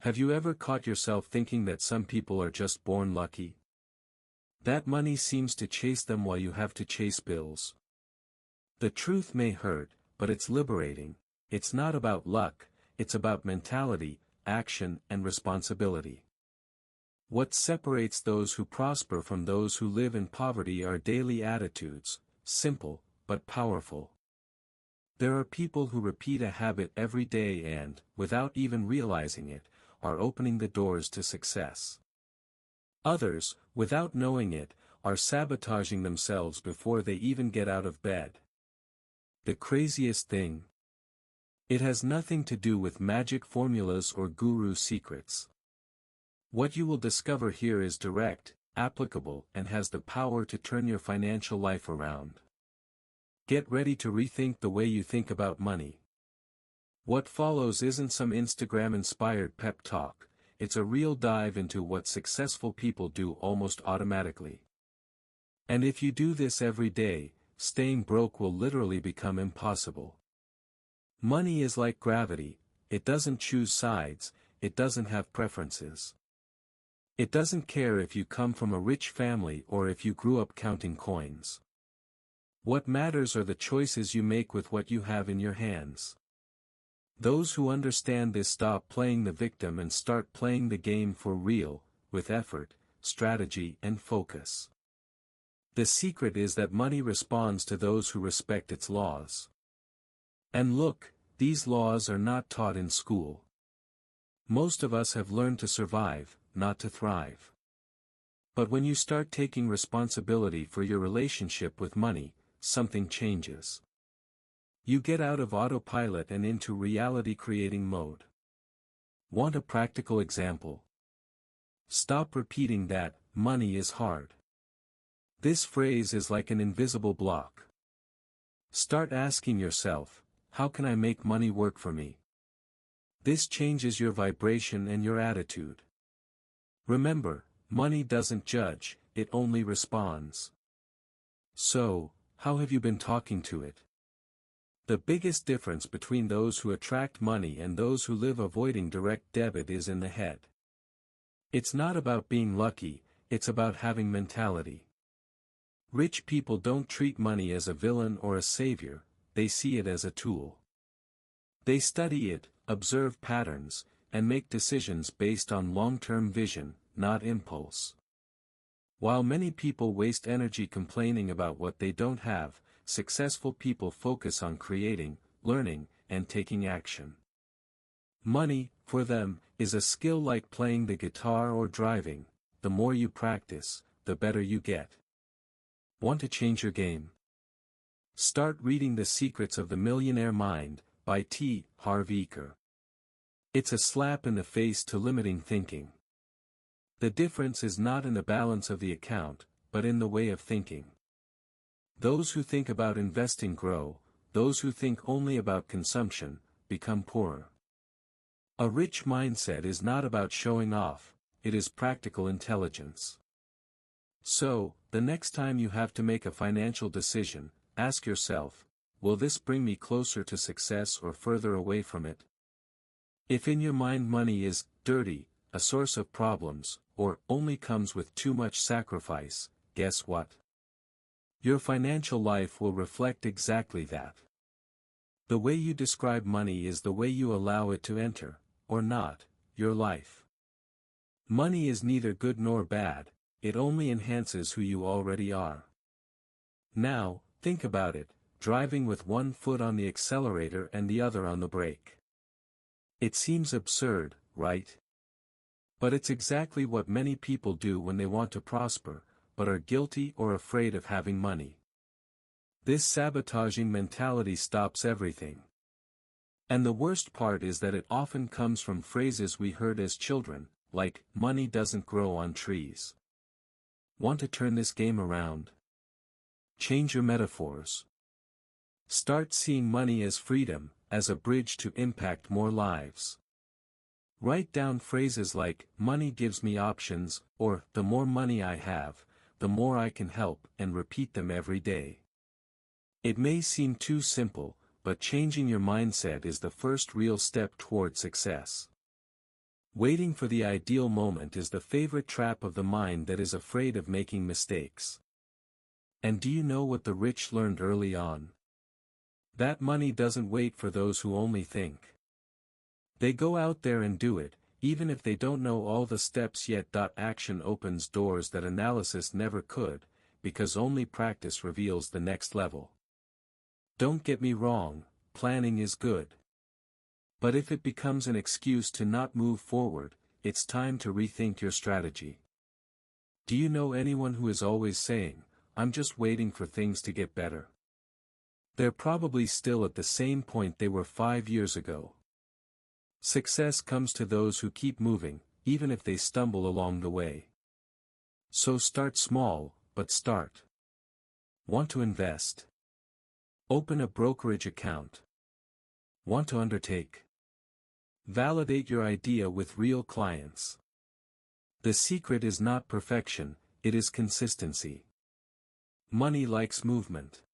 Have you ever caught yourself thinking that some people are just born lucky? That money seems to chase them while you have to chase bills. The truth may hurt, but it's liberating. It's not about luck, it's about mentality, action, and responsibility. What separates those who prosper from those who live in poverty are daily attitudes, simple, but powerful. There are people who repeat a habit every day and, without even realizing it, are opening the doors to success. Others, without knowing it, are sabotaging themselves before they even get out of bed. The craziest thing? It has nothing to do with magic formulas or guru secrets. What you will discover here is direct, applicable, and has the power to turn your financial life around. Get ready to rethink the way you think about money. What follows isn't some Instagram-inspired pep talk, it's a real dive into what successful people do almost automatically. And if you do this every day, staying broke will literally become impossible. Money is like gravity, it doesn't choose sides, it doesn't have preferences. It doesn't care if you come from a rich family or if you grew up counting coins. What matters are the choices you make with what you have in your hands. Those who understand this stop playing the victim and start playing the game for real, with effort, strategy, and focus. The secret is that money responds to those who respect its laws. And look, these laws are not taught in school. Most of us have learned to survive, not to thrive. But when you start taking responsibility for your relationship with money, something changes. You get out of autopilot and into reality-creating mode. Want a practical example? Stop repeating that, money is hard. This phrase is like an invisible block. Start asking yourself, how can I make money work for me? This changes your vibration and your attitude. Remember, money doesn't judge, it only responds. So, how have you been talking to it? The biggest difference between those who attract money and those who live avoiding direct debit is in the head. It's not about being lucky, it's about having mentality. Rich people don't treat money as a villain or a savior, they see it as a tool. They study it, observe patterns, and make decisions based on long-term vision, not impulse. While many people waste energy complaining about what they don't have, successful people focus on creating, learning, and taking action. Money, for them, is a skill like playing the guitar or driving. The more you practice, the better you get. Want to change your game? Start reading The Secrets of the Millionaire Mind, by T. Harv Eker. It's a slap in the face to limiting thinking. The difference is not in the balance of the account, but in the way of thinking. Those who think about investing grow, those who think only about consumption, become poorer. A rich mindset is not about showing off, it is practical intelligence. So, the next time you have to make a financial decision, ask yourself, will this bring me closer to success or further away from it? If in your mind money is dirty, a source of problems, or only comes with too much sacrifice, guess what? Your financial life will reflect exactly that. The way you describe money is the way you allow it to enter, or not, your life. Money is neither good nor bad, it only enhances who you already are. Now, think about it, driving with one foot on the accelerator and the other on the brake. It seems absurd, right? But it's exactly what many people do when they want to prosper, but are guilty or afraid of having money. This sabotaging mentality stops everything. And the worst part is that it often comes from phrases we heard as children, like, money doesn't grow on trees. Want to turn this game around? Change your metaphors. Start seeing money as freedom, as a bridge to impact more lives. Write down phrases like, money gives me options, or, the more money I have, the more I can help, and repeat them every day. It may seem too simple, but changing your mindset is the first real step toward success. Waiting for the ideal moment is the favorite trap of the mind that is afraid of making mistakes. And do you know what the rich learned early on? That money doesn't wait for those who only think. They go out there and do it, even if they don't know all the steps yet. Action opens doors that analysis never could, because only practice reveals the next level. Don't get me wrong, planning is good. But if it becomes an excuse to not move forward, it's time to rethink your strategy. Do you know anyone who is always saying, "I'm just waiting for things to get better"? They're probably still at the same point they were 5 years ago. Success comes to those who keep moving, even if they stumble along the way. So start small, but start. Want to invest? Open a brokerage account. Want to undertake? Validate your idea with real clients. The secret is not perfection, it is consistency. Money likes movement.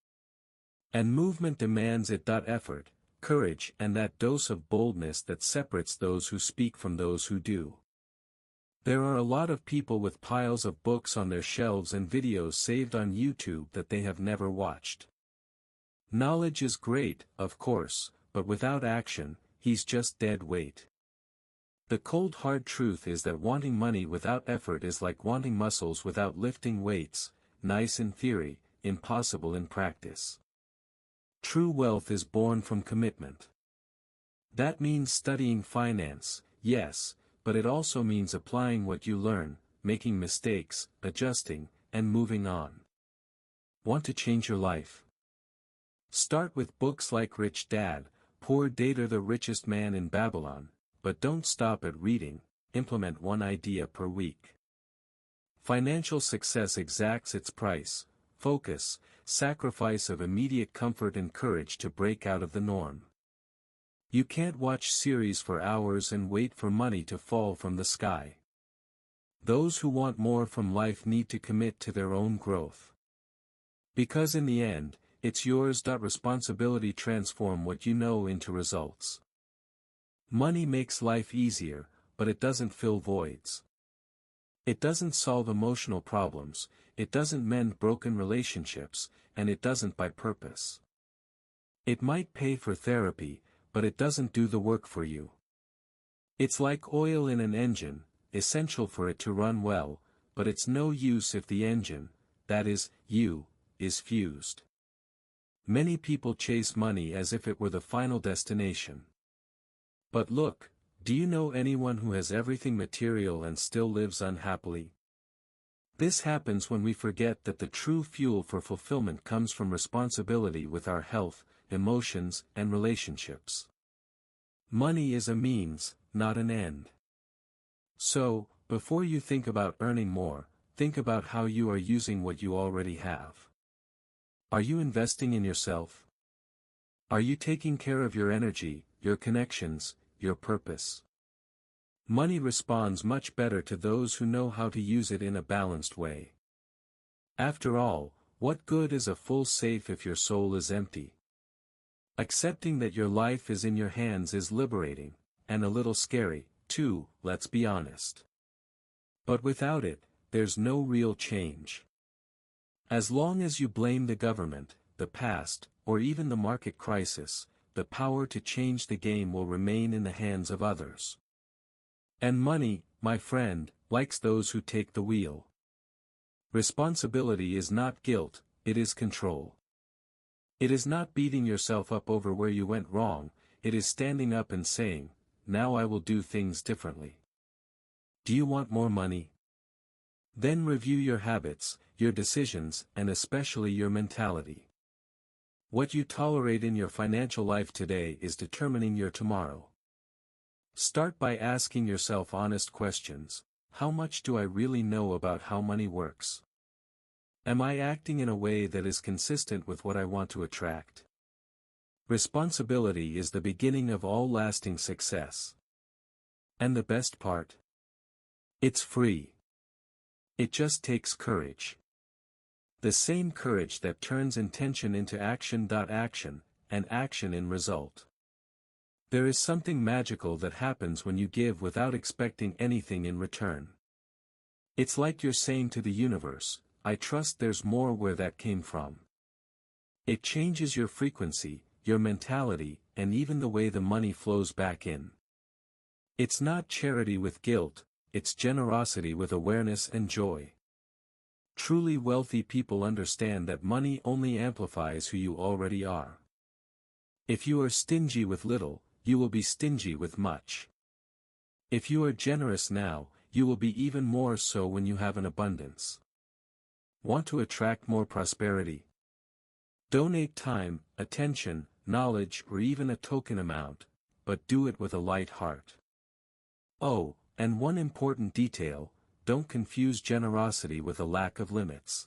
And movement demands it. Effort, courage, and that dose of boldness that separates those who speak from those who do. There are a lot of people with piles of books on their shelves and videos saved on YouTube that they have never watched. Knowledge is great, of course, but without action, he's just dead weight. The cold hard truth is that wanting money without effort is like wanting muscles without lifting weights, nice in theory, impossible in practice. True wealth is born from commitment. That means studying finance, yes, but it also means applying what you learn, making mistakes, adjusting, and moving on. Want to change your life? Start with books like Rich Dad, Poor Dad, or The Richest Man in Babylon, but don't stop at reading, implement one idea per week. Financial success exacts its price: focus, sacrifice of immediate comfort, and courage to break out of the norm. You can't watch series for hours and wait for money to fall from the sky. Those who want more from life need to commit to their own growth. Because in the end, it's yours. Responsibility transform what you know into results. Money makes life easier, but it doesn't fill voids. It doesn't solve emotional problems, it doesn't mend broken relationships, and it doesn't buy purpose. It might pay for therapy, but it doesn't do the work for you. It's like oil in an engine, essential for it to run well, but it's no use if the engine, that is, you, is fused. Many people chase money as if it were the final destination. But look, do you know anyone who has everything material and still lives unhappily? This happens when we forget that the true fuel for fulfillment comes from responsibility with our health, emotions, and relationships. Money is a means, not an end. So, before you think about earning more, think about how you are using what you already have. Are you investing in yourself? Are you taking care of your energy, your connections, your purpose? Money responds much better to those who know how to use it in a balanced way. After all, what good is a full safe if your soul is empty? Accepting that your life is in your hands is liberating, and a little scary, too, let's be honest. But without it, there's no real change. As long as you blame the government, the past, or even the market crisis, the power to change the game will remain in the hands of others. And money, my friend, likes those who take the wheel. Responsibility is not guilt, it is control. It is not beating yourself up over where you went wrong, it is standing up and saying, "Now I will do things differently." Do you want more money? Then review your habits, your decisions, and especially your mentality. What you tolerate in your financial life today is determining your tomorrow. Start by asking yourself honest questions. How much do I really know about how money works? Am I acting in a way that is consistent with what I want to attract? Responsibility is the beginning of all lasting success. And the best part? It's free. It just takes courage. The same courage that turns intention into action. Action, and action in result. There is something magical that happens when you give without expecting anything in return. It's like you're saying to the universe, I trust there's more where that came from. It changes your frequency, your mentality, and even the way the money flows back in. It's not charity with guilt, it's generosity with awareness and joy. Truly wealthy people understand that money only amplifies who you already are. If you are stingy with little, you will be stingy with much. If you are generous now, you will be even more so when you have an abundance. Want to attract more prosperity? Donate time, attention, knowledge, or even a token amount, but do it with a light heart. Oh, and one important detail, don't confuse generosity with a lack of limits.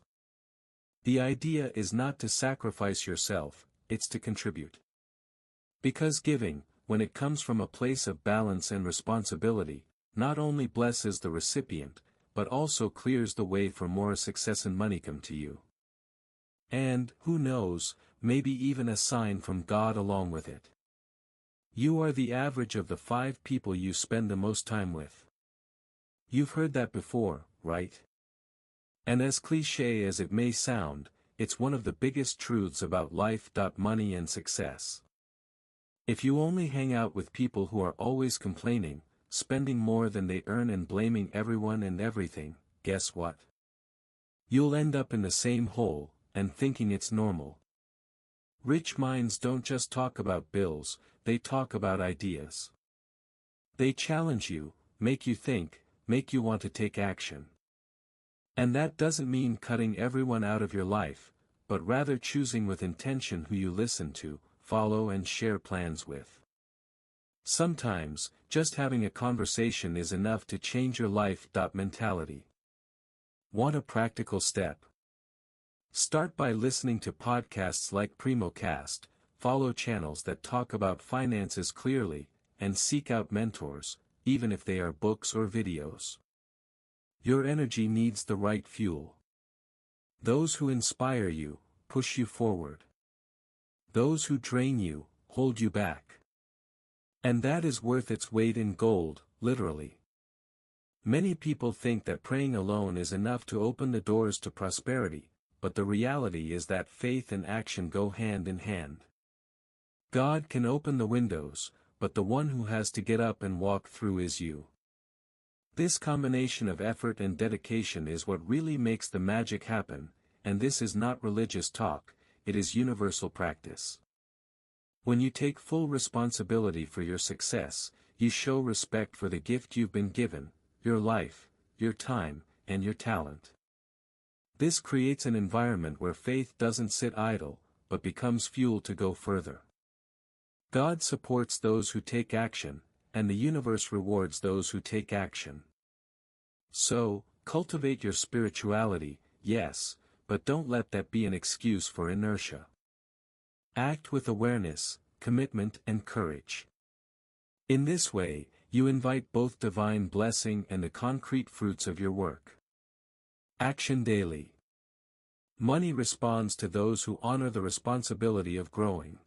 The idea is not to sacrifice yourself, it's to contribute. Because giving, when it comes from a place of balance and responsibility, not only blesses the recipient, but also clears the way for more success and money come to you. And, who knows, maybe even a sign from God along with it. You are the average of the 5 people you spend the most time with. You've heard that before, right? And as cliché as it may sound, it's one of the biggest truths about life. Money and success. If you only hang out with people who are always complaining, spending more than they earn and blaming everyone and everything, guess what? You'll end up in the same hole, and thinking it's normal. Rich minds don't just talk about bills, they talk about ideas. They challenge you, make you think, make you want to take action. And that doesn't mean cutting everyone out of your life, but rather choosing with intention who you listen to, follow and share plans with. Sometimes, just having a conversation is enough to change your life. Mentality. Want a practical step? Start by listening to podcasts like PrimoCast, follow channels that talk about finances clearly, and seek out mentors, even if they are books or videos. Your energy needs the right fuel. Those who inspire you, push you forward. Those who drain you, hold you back. And that is worth its weight in gold, literally. Many people think that praying alone is enough to open the doors to prosperity, but the reality is that faith and action go hand in hand. God can open the windows, but the one who has to get up and walk through is you. This combination of effort and dedication is what really makes the magic happen, and this is not religious talk, it is universal practice. When you take full responsibility for your success, you show respect for the gift you've been given, your life, your time, and your talent. This creates an environment where faith doesn't sit idle, but becomes fuel to go further. God supports those who take action, and the universe rewards those who take action. So, cultivate your spirituality, yes, but don't let that be an excuse for inertia. Act with awareness, commitment and courage. In this way, you invite both divine blessing and the concrete fruits of your work. Action daily. Money responds to those who honor the responsibility of growing.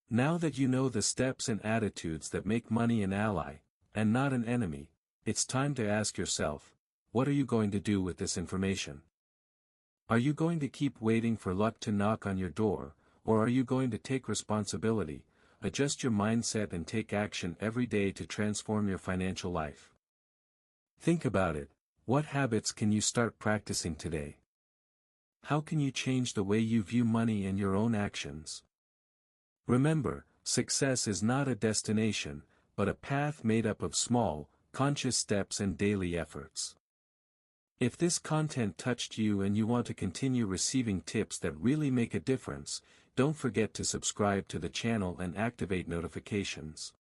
Now that you know the steps and attitudes that make money an ally, and not an enemy, it's time to ask yourself, what are you going to do with this information? Are you going to keep waiting for luck to knock on your door, or are you going to take responsibility, adjust your mindset and take action every day to transform your financial life? Think about it, what habits can you start practicing today? How can you change the way you view money and your own actions? Remember, success is not a destination, but a path made up of small, conscious steps and daily efforts. If this content touched you and you want to continue receiving tips that really make a difference, don't forget to subscribe to the channel and activate notifications.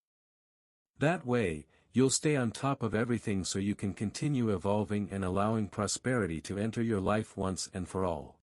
That way, you'll stay on top of everything so you can continue evolving and allowing prosperity to enter your life once and for all.